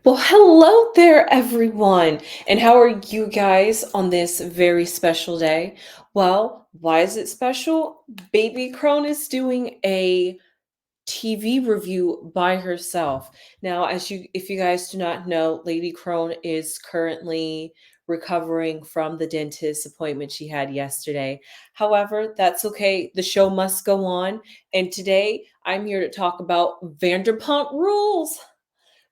Well, hello there, everyone. And how are you guys on this very special day? Well, why is it special? Baby Crone is doing a TV review by herself. Now, if you guys do not know, Lady Crone is currently recovering from the dentist appointment she had yesterday. However, that's okay. The show must go on. And today I'm here to talk about Vanderpump Rules.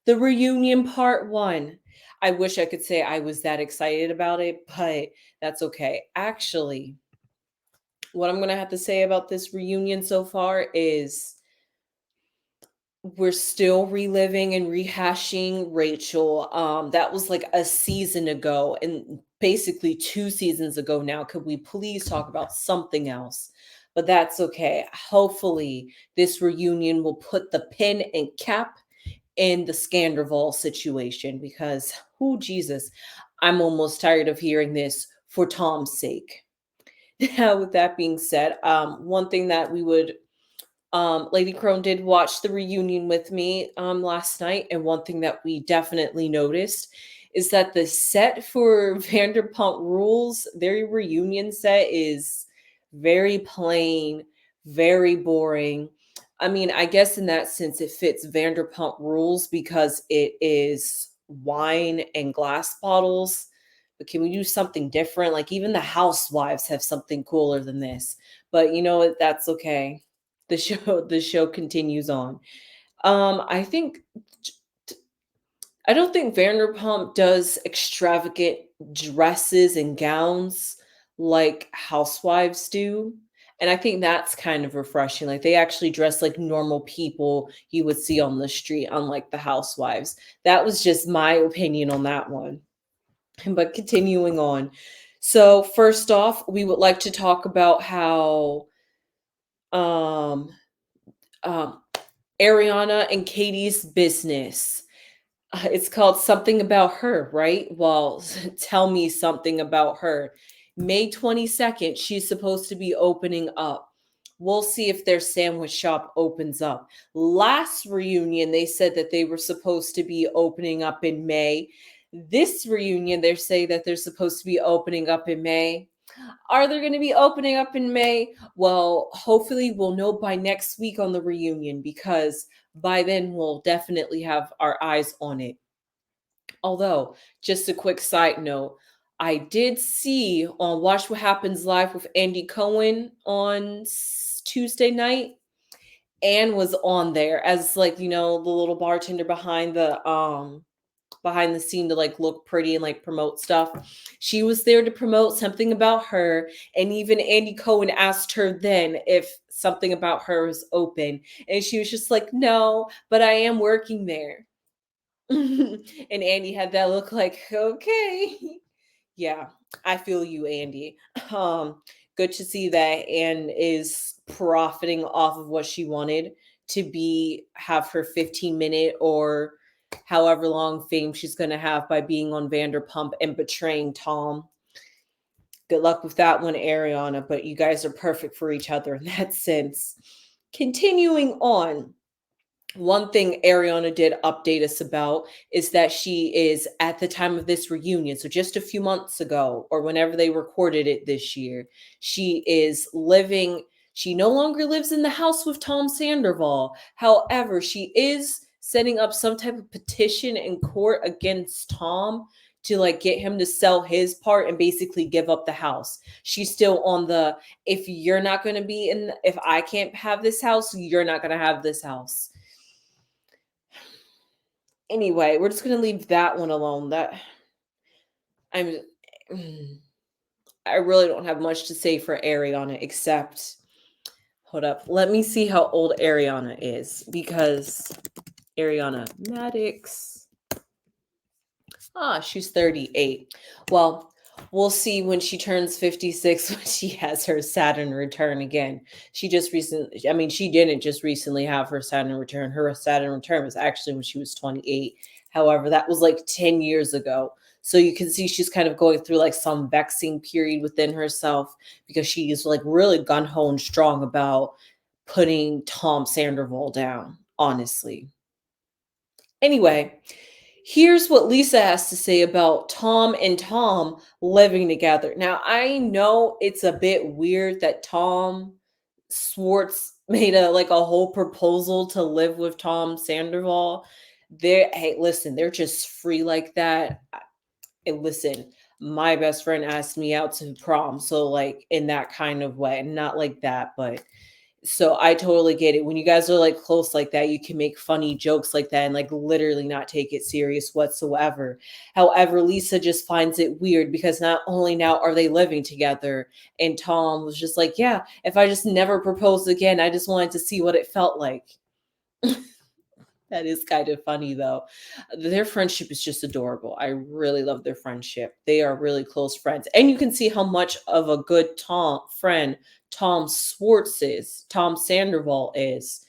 The reunion part 1. I wish I could say I was that excited about it, but that's okay. Actually, what I'm going to have to say about this reunion so far is we're still reliving and rehashing Rachel. That was like a season ago and basically 2 seasons ago now. Could we please talk about something else? But that's okay. Hopefully, this reunion will put the pin and cap in the Scanderval situation because, oh, Jesus, I'm almost tired of hearing this for Tom's sake. Now, with that being said, one thing that we would, Lady Crone did watch the reunion with me last night, and one thing that we definitely noticed is that the set for Vanderpump Rules, their reunion set, is very plain, very boring. I mean, I guess in that sense, it fits Vanderpump Rules because it is wine and glass bottles. But can we do something different? Like even the housewives have something cooler than this. But you know what? That's okay. The show continues on. I think I don't think Vanderpump does extravagant dresses and gowns like housewives do. And I think that's kind of refreshing. Like they actually dress like normal people you would see on the street, unlike the housewives. That was just my opinion on that one. But continuing on. So, first off, we would like to talk about how um, um, Ariana and Katie's business. It's called Something About Her, right? Well, tell me something about her. May 22nd, she's supposed to be opening up. We'll see if their sandwich shop opens up. Last reunion, they said that they were supposed to be opening up in May. This reunion, they say that they're supposed to be opening up in May. Are they going to be opening up in May? Well, hopefully we'll know by next week on the reunion because by then we'll definitely have our eyes on it. Although, just a quick side note, I did see on Watch What Happens Live with Andy Cohen on Tuesday night. Anne was on there as like, the little bartender behind the scene to like look pretty and like promote stuff. She was there to promote Something About Her, and even Andy Cohen asked her then if Something About Her was open, and she was just like, "No, but I am working there." And Andy had that look like, "Okay." Yeah, I feel you, Andy. Um Good to see that Anne is profiting off of what she wanted to be have her 15-minute or however long fame she's going to have by being on Vanderpump and betraying Tom. Good luck with that one, Ariana, but you guys are perfect for each other in that sense. Continuing on, one thing Ariana did update us about is that she is at the time of this reunion, so just a few months ago, or whenever they recorded it this year, she no longer lives in the house with Tom Sandoval. However, she is setting up some type of petition in court against Tom to like get him to sell his part and basically give up the house. She's still on the if I can't have this house, you're not going to have this house. Anyway, we're just gonna leave that one alone. I'm I really don't have much to say for Ariana except hold up. Let me see how old Ariana is because Ariana Maddox. She's 38. Well, we'll see when she turns 56 when she has her Saturn return again. She didn't just recently have her Saturn return. Her Saturn return was actually when she was 28. However, that was like 10 years ago. So you can see she's kind of going through like some vexing period within herself because she is like really gun ho and strong about putting Tom Sandoval down, honestly. Anyway, Here's what Lisa has to say about Tom and Tom living together. Now, I know it's a bit weird that Tom Swartz made a whole proposal to live with Tom Sandoval. Hey, listen, they're just free like that. And listen, my best friend asked me out to prom, so like in that kind of way, not like that, but so I totally get it. When you guys are like close like that, you can make funny jokes like that and like literally not take it serious whatsoever. However, Lisa just finds it weird because not only now are they living together, and Tom was just like, yeah, if I just never proposed again, I just wanted to see what it felt like. That is kind of funny though. Their friendship is just adorable. I really love their friendship. They are really close friends. And you can see how much of a good Tom Swartz is, Tom Sandoval is.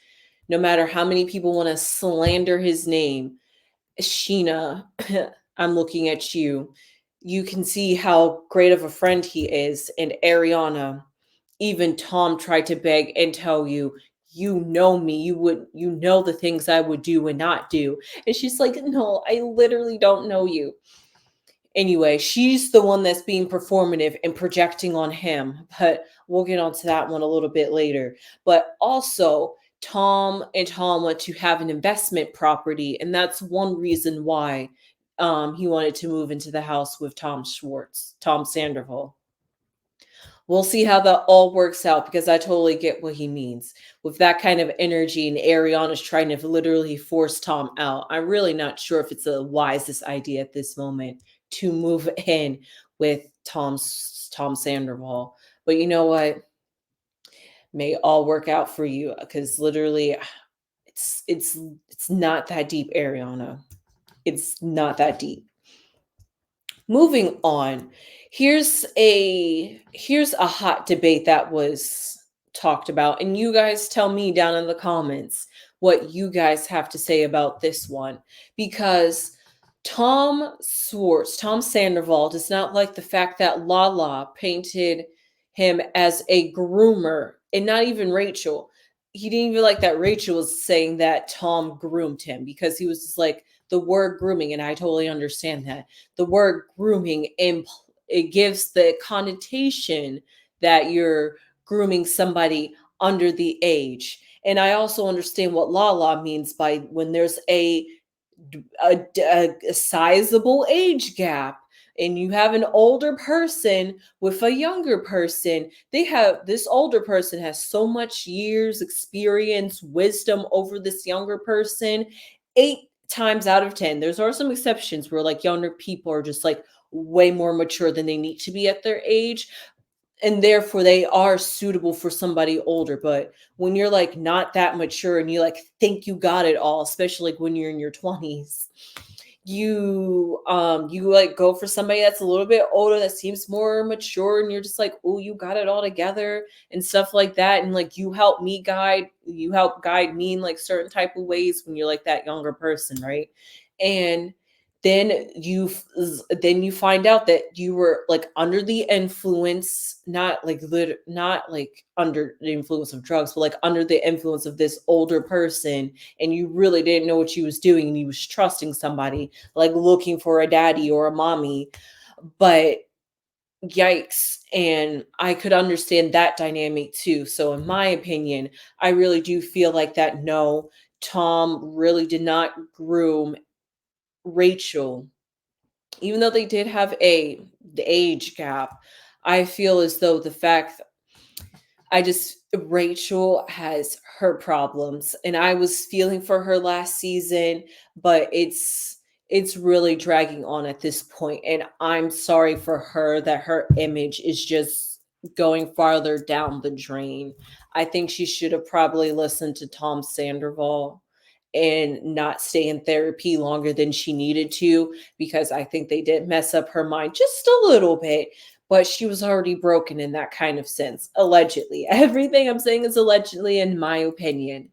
No matter how many people want to slander his name, Sheena, I'm looking at you. You can see how great of a friend he is. And Ariana, even Tom tried to beg and tell you, you know me, you know the things I would do and not do. And she's like, no, I literally don't know you. Anyway, she's the one that's being performative and projecting on him, but we'll get onto that one a little bit later. But also, Tom and Tom want to have an investment property, and that's one reason why he wanted to move into the house with Tom Sandoval. We'll see how that all works out because I totally get what he means. With that kind of energy, and Ariana's trying to literally force Tom out. I'm really not sure if it's the wisest idea at this moment to move in with Tom Sandoval. But you know what? May it all work out for you because literally it's it's it's not that deep, Ariana. It's not that deep. Moving on, here's a hot debate that was talked about, and you guys tell me down in the comments what you guys have to say about this one, because Tom Sandoval does not like the fact that Lala painted him as a groomer, and not even Rachel. He didn't even like that Rachel was saying that Tom groomed him, because he was just like, the word grooming, and I totally understand that the word grooming it gives the connotation that you're grooming somebody under the age. And I also understand what la means by when there's a sizable age gap, and you have an older person with a younger person. This older person has so much years experience, wisdom over this younger person. 8 times out of 10, there's are some exceptions where like younger people are just like way more mature than they need to be at their age, and therefore they are suitable for somebody older. But when you're like not that mature and you like think you got it all, especially like when you're in your 20s, you like go for somebody that's a little bit older that seems more mature, and you're just like, oh, you got it all together and stuff like that, and like you help guide me in like certain type of ways when you're like that younger person, right? And then then you find out that you were like under the influence, not like under the influence of drugs, but like under the influence of this older person, and you really didn't know what she was doing, and you was trusting somebody, like looking for a daddy or a mommy. But yikes. And I could understand that dynamic too. So in my opinion, I really do feel like that no, Tom really did not groom Rachel, even though they did have the age gap. I feel as though the fact I just Rachel has her problems, and I was feeling for her last season, but it's really dragging on at this point, and I'm sorry for her that her image is just going farther down the drain. I think she should have probably listened to Tom Sandoval and not stay in therapy longer than she needed to, because I think they did mess up her mind just a little bit, but she was already broken in that kind of sense, allegedly. Everything I'm saying is allegedly, in my opinion.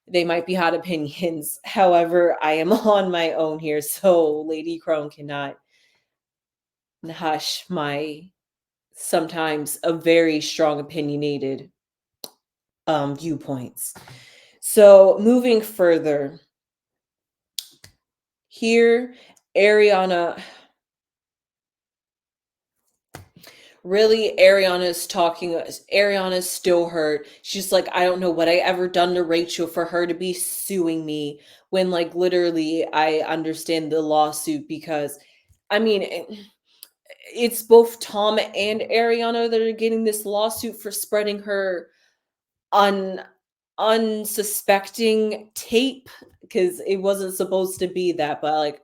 They might be hot opinions. However, I am on my own here, so Lady Crone cannot hush my sometimes a very strong opinionated viewpoints. So moving further, Here, Ariana really, Ariana's still hurt. She's like, I don't know what I ever done to Rachel for her to be suing me when, like, literally I understand the lawsuit because I mean, it's both Tom and Ariana that are getting this lawsuit for spreading her un unsuspecting tape because it wasn't supposed to be that, but like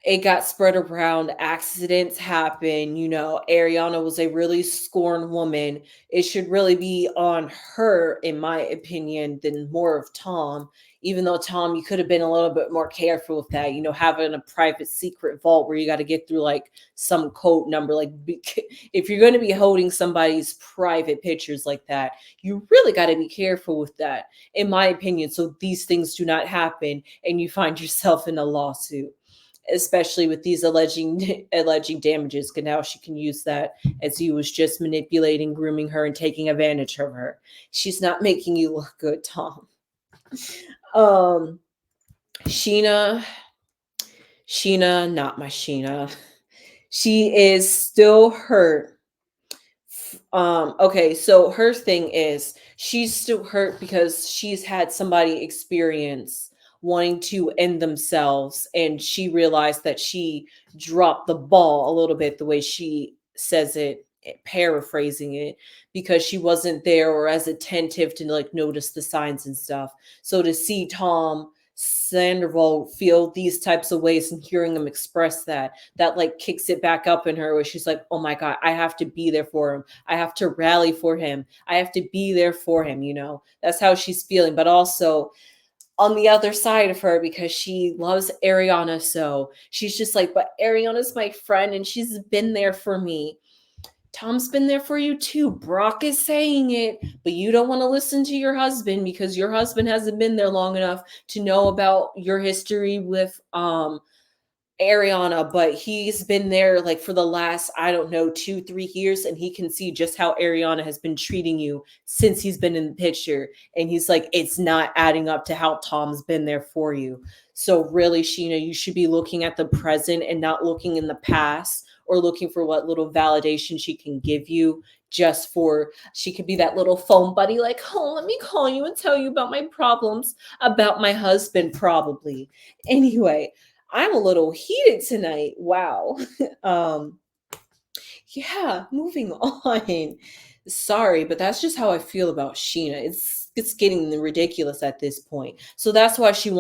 it got spread around, accidents happen, Ariana was a really scorned woman. It should really be on her, in my opinion, than more of Tom. Even though Tom, you could have been a little bit more careful with that, having a private secret vault where you got to get through like some code number. Like, if you're going to be holding somebody's private pictures like that, you really got to be careful with that, in my opinion, so these things do not happen and you find yourself in a lawsuit, especially with these alleging damages. Because now she can use that as he was just manipulating, grooming her, and taking advantage of her. She's not making you look good, Tom. Um, Sheena, not my Sheena. She is still hurt. Okay, so her thing is she's still hurt because she's had somebody experience wanting to end themselves, and she realized that she dropped the ball a little bit, the way she says it, paraphrasing it, because she wasn't there or as attentive to like notice the signs and stuff. So to see Tom Sandoval feel these types of ways and hearing him express that like kicks it back up in her, where she's like, oh my god, I have to be there for him, I have to rally for him, I have to be there for him. That's how she's feeling. But also on the other side of her, because she loves Ariana, so she's just like, but Ariana's my friend and she's been there for me. Tom's been there for you too. Brock is saying it, but you don't want to listen to your husband because your husband hasn't been there long enough to know about your history with Ariana, but he's been there like for the last, I don't know, 2, 3 years, and he can see just how Ariana has been treating you since he's been in the picture. And he's like, it's not adding up to how Tom's been there for you. So really, Sheena, you should be looking at the present and not looking in the past, or looking for what little validation she can give you, just for she could be that little phone buddy, like, oh, let me call you and tell you about my problems about my husband, probably. Anyway, I'm a little heated tonight. Wow. um, yeah, moving on. Sorry, but that's just how I feel about Sheena. It's getting ridiculous at this point. So that's why she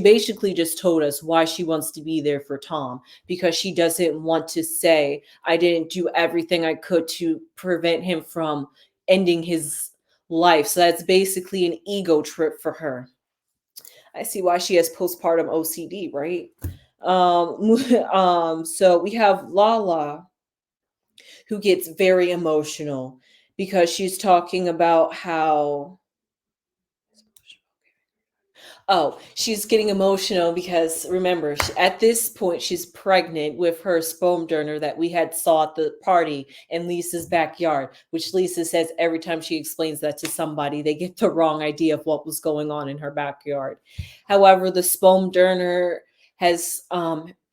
basically just told us why she wants to be there for Tom, because she doesn't want to say I didn't do everything I could to prevent him from ending his life. So that's basically an ego trip for her. I see why she has postpartum OCD, right? So we have Lala, who gets very emotional because she's talking about how, oh, she's getting emotional because remember, at this point, she's pregnant with her sperm donor that we had saw at the party in Lisa's backyard, which Lisa says every time she explains that to somebody, they get the wrong idea of what was going on in her backyard. However, the sperm donor has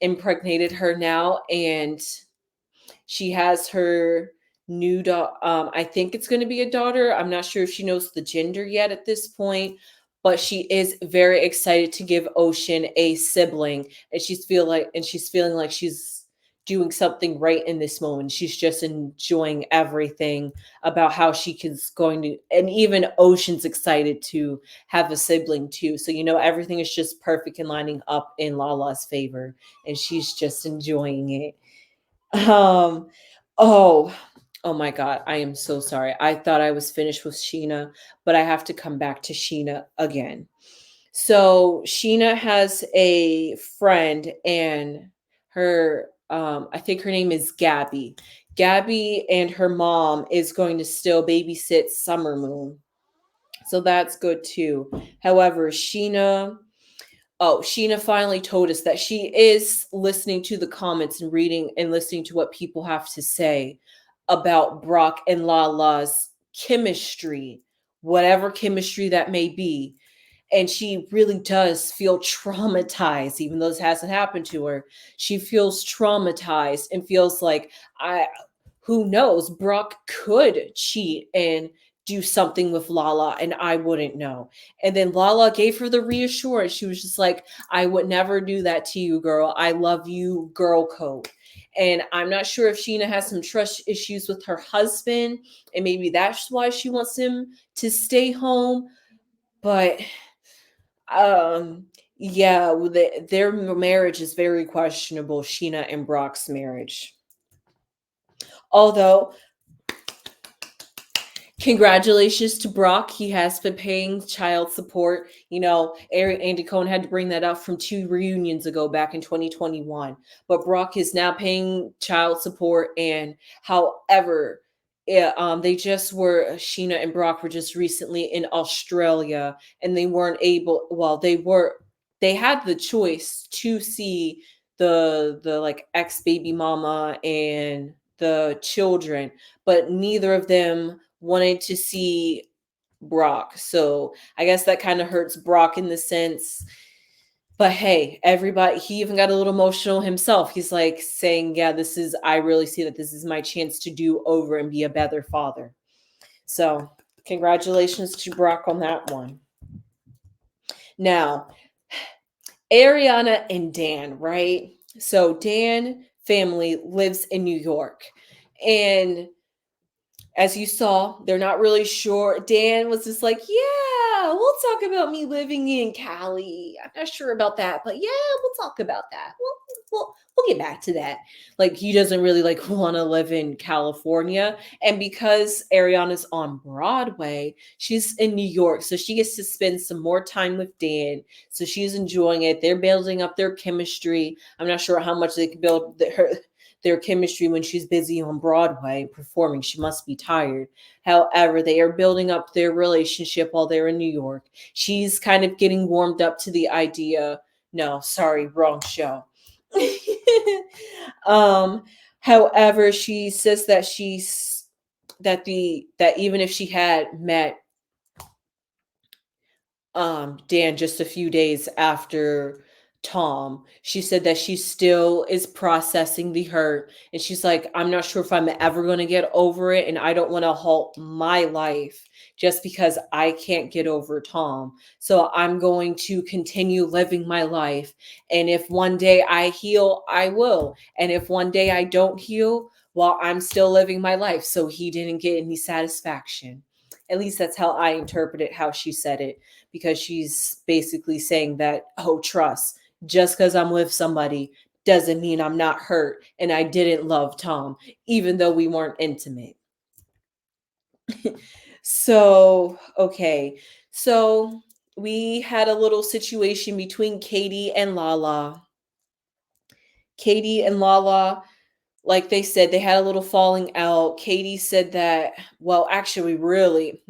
impregnated her now, and she has her new daughter. I think it's going to be a daughter. I'm not sure if she knows the gender yet at this point, but she is very excited to give Ocean a sibling, and she's feeling like she's doing something right in this moment. She's just enjoying everything about how she is going to, and even Ocean's excited to have a sibling too. So everything is just perfect and lining up in Lala's favor, and she's just enjoying it. Um, oh, oh my God, I am so sorry. I thought I was finished with Sheena, but I have to come back to Sheena again. So Sheena has a friend, and her, I think her name is Gabby. Gabby and her mom is going to still babysit Summer Moon. So that's good too. However, Sheena finally told us that she is listening to the comments and reading and listening to what people have to say about Brock and Lala's chemistry, whatever chemistry that may be. and she really does feel traumatized, even though this hasn't happened to her. She feels traumatized and feels like, I who knows, Brock could cheat and do something with Lala and I wouldn't know. And then Lala gave her the reassurance. She was just like, I would never do that to you, girl. I love you, girl code. And I'm not sure if Sheena has some trust issues with her husband, and maybe that's why she wants him to stay home. But um yeah, their marriage is very questionable, Sheena and Brock's marriage. Although, congratulations to Brock. He has been paying child support. Andy Cohen had to bring that up from two reunions ago back in 2021. But Brock is now paying child support. And however, they just were, Sheena and Brock were just recently in Australia, and they weren't able, well, they had the choice to see the like ex baby mama and the children, but neither of them wanted to see Brock. So I guess that kind of hurts Brock in the sense. But hey, everybody, he even got a little emotional himself. He's like saying, yeah, I really see that this is my chance to do over and be a better father. So congratulations to Brock on that one. Now, Ariana and Dan, right? So Dan family lives in New York. And as you saw, they're not really sure. Dan was just like, yeah, we'll talk about me living in Cali. I'm not sure about that, but yeah, we'll talk about that. We'll get back to that. Like, he doesn't really like want to live in California. And because Ariana's on Broadway, she's in New York. So she gets to spend some more time with Dan. So she's enjoying it. They're building up their chemistry. I'm not sure how much they can build their chemistry when she's busy on Broadway performing. She must be tired. However, they are building up their relationship while they're in New York. She's kind of getting warmed up to the idea. No, sorry, wrong show. um, However, she says that that even if she had met Dan just a few days after Tom, she said that she still is processing the hurt. And she's like, I'm not sure if I'm ever going to get over it. And I don't want to halt my life just because I can't get over Tom. So I'm going to continue living my life. And if one day I heal, I will. And if one day I don't heal, well, I'm still living my life. So he didn't get any satisfaction. At least that's how I interpreted how she said it, because she's basically saying that, oh, trust, just because I'm with somebody doesn't mean I'm not hurt and I didn't love Tom, even though we weren't intimate. So, okay. So we had a little situation between Katie and Lala. Katie and Lala, like they said, they had a little falling out. Katie said that, well, actually, really,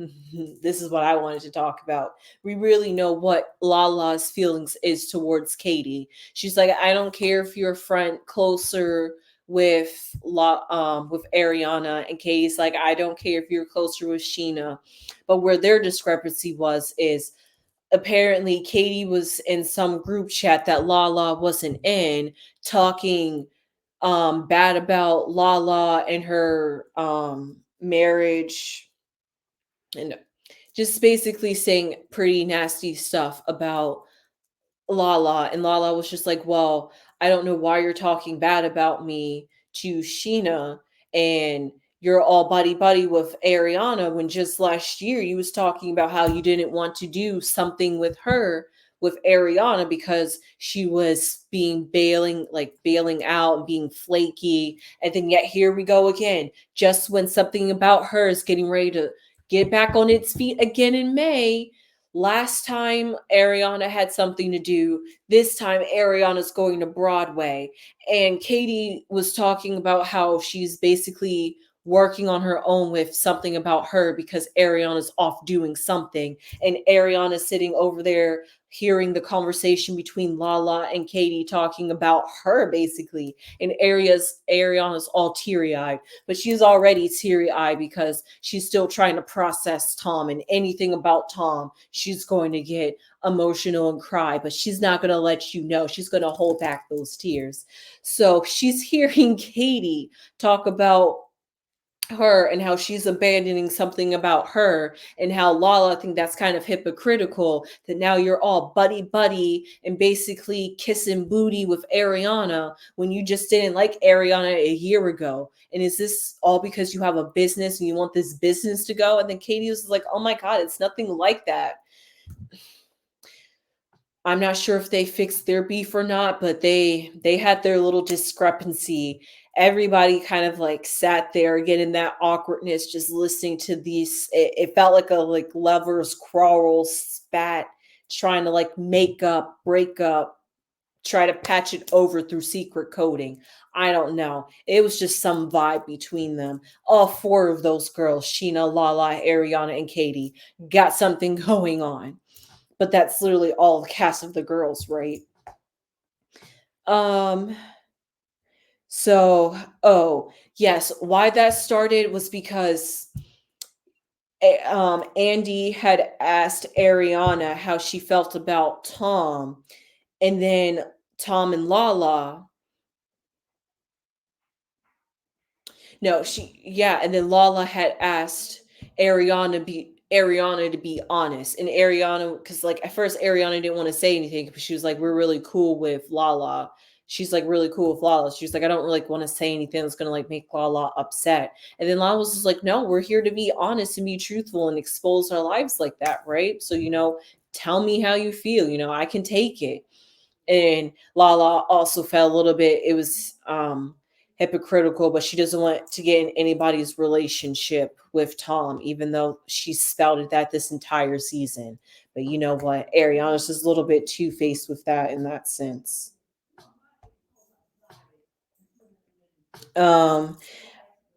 this is what I wanted to talk about. We really know what Lala's feelings is towards Katie. She's like, I don't care if you're a friend closer with Ariana, and Katie's like, I don't care if you're closer with Sheena. But where their discrepancy is apparently Katie was in some group chat that Lala wasn't in, talking bad about Lala and her marriage, and just basically saying pretty nasty stuff about Lala. And Lala was just like, well, I don't know why you're talking bad about me to Sheena, and you're all buddy buddy with Ariana, when just last year you was talking about how you didn't want to do something with her, with Ariana, because she was bailing out and being flaky. And then yet here we go again, just when something about her is getting ready to get back on its feet again in May. Last time Ariana had something to do. This time Ariana's going to Broadway. And Katie was talking about how she's basically working on her own with something about her because Ariana's off doing something. And Ariana's sitting over there hearing the conversation between Lala and Katie talking about her basically. And Ariana's all teary-eyed, but she's already teary-eyed because she's still trying to process Tom, and anything about Tom, she's going to get emotional and cry, but she's not going to let you know. She's going to hold back those tears. So she's hearing Katie talk about her and how she's abandoning something about her, and how Lala think that's kind of hypocritical that now you're all buddy buddy and basically kissing booty with Ariana when you just didn't like Ariana a year ago. And is this all because you have a business and you want this business to go? And then Katie was like, oh my god, it's nothing like that. I'm not sure if they fixed their beef or not, but they had their little discrepancy. Everybody kind of like sat there again in that awkwardness, just listening to these. It felt like a like lovers quarrel spat, trying to like make up, break up, try to patch it over through secret coding. I don't know. It was just some vibe between them. All four of those girls, Sheena, Lala, Ariana, and Katie, got something going on, but that's literally all the cast of the girls, right? Um, so, oh, yes, why that started was because Andy had asked Ariana how she felt about Tom, and then Tom and Lala. No, yeah, and then Lala had asked Ariana to be honest. And Ariana, because like at first Ariana didn't want to say anything, but she was like, we're really cool with Lala. She's like really cool with Lala. She's like, I don't really want to say anything that's gonna like make Lala upset. And then Lala was just like, no, we're here to be honest and be truthful and expose our lives like that, right? So, tell me how you feel. I can take it. And Lala also felt a little bit, it was hypocritical, but she doesn't want to get in anybody's relationship with Tom, even though she spouted that this entire season. But you know what? Ariana's just a little bit two-faced with that in that sense. Um,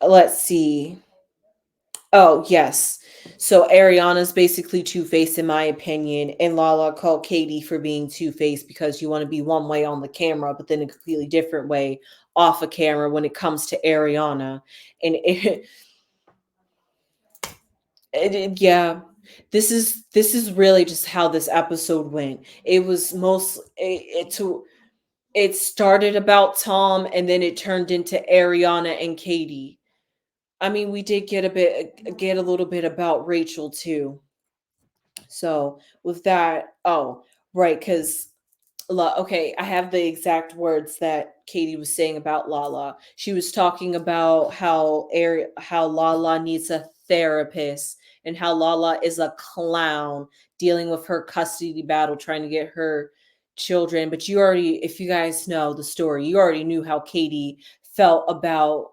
let's see. Oh, yes. So Ariana's basically two-faced in my opinion, and Lala called Katie for being two-faced because you want to be one way on the camera, but then a completely different way off a camera when it comes to Ariana. And yeah, this is really just how this episode went. It was most it started about Tom, and then it turned into Ariana and Katie. I mean, we did get a little bit about Rachel too. So with that, oh, right, because okay, I have the exact words that Katie was saying about Lala. She was talking about how Lala needs a therapist, and how Lala is a clown dealing with her custody battle, trying to get her children. But if you guys know the story, you already knew how Katie felt about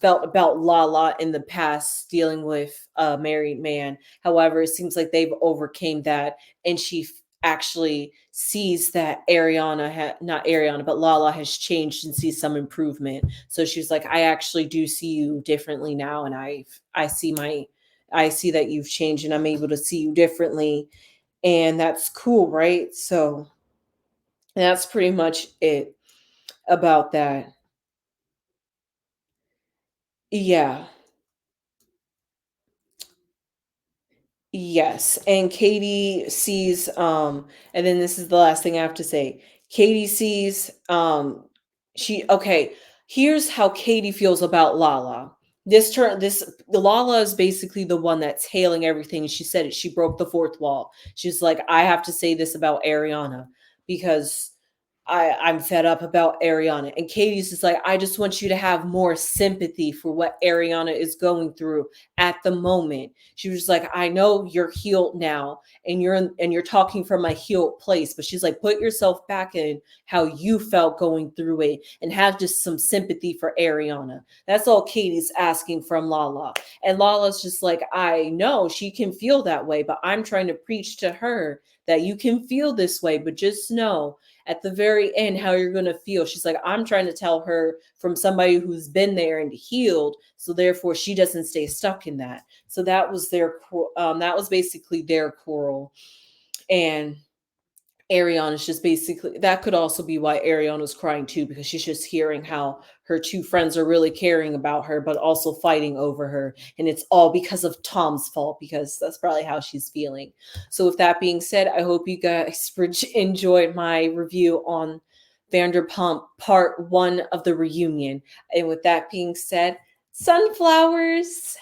Lala in the past dealing with a married man. However, it seems like they've overcame that, and she actually sees that not Ariana, but Lala has changed and sees some improvement. So she's like, I actually do see you differently now, and I see that you've changed, and I'm able to see you differently, and that's cool, right? So that's pretty much it about that. Yeah. Yes, and Katie sees, and then this is the last thing I have to say. Katie sees, okay, here's how Katie feels about Lala. The Lala is basically the one that's hailing everything. She said it. She broke the fourth wall. She's like, I have to say this about Ariana because I'm fed up about Ariana. And Katie's just like, I just want you to have more sympathy for what Ariana is going through at the moment. She was like, I know you're healed now, and you're talking from a healed place, but she's like, put yourself back in how you felt going through it and have just some sympathy for Ariana. That's all Katie's asking from Lala. And Lala's just like, I know she can feel that way, but I'm trying to preach to her that you can feel this way, but just know at the very end how you're going to feel. She's like, I'm trying to tell her from somebody who's been there and healed, so therefore she doesn't stay stuck in that. So that was that was basically their quarrel. And Ariana's just basically, that could also be why Ariana's crying too, because she's just hearing how her two friends are really caring about her, but also fighting over her. And it's all because of Tom's fault, because that's probably how she's feeling. So, with that being said, I hope you guys enjoyed my review on Vanderpump Part 1 of the reunion. And with that being said, sunflowers.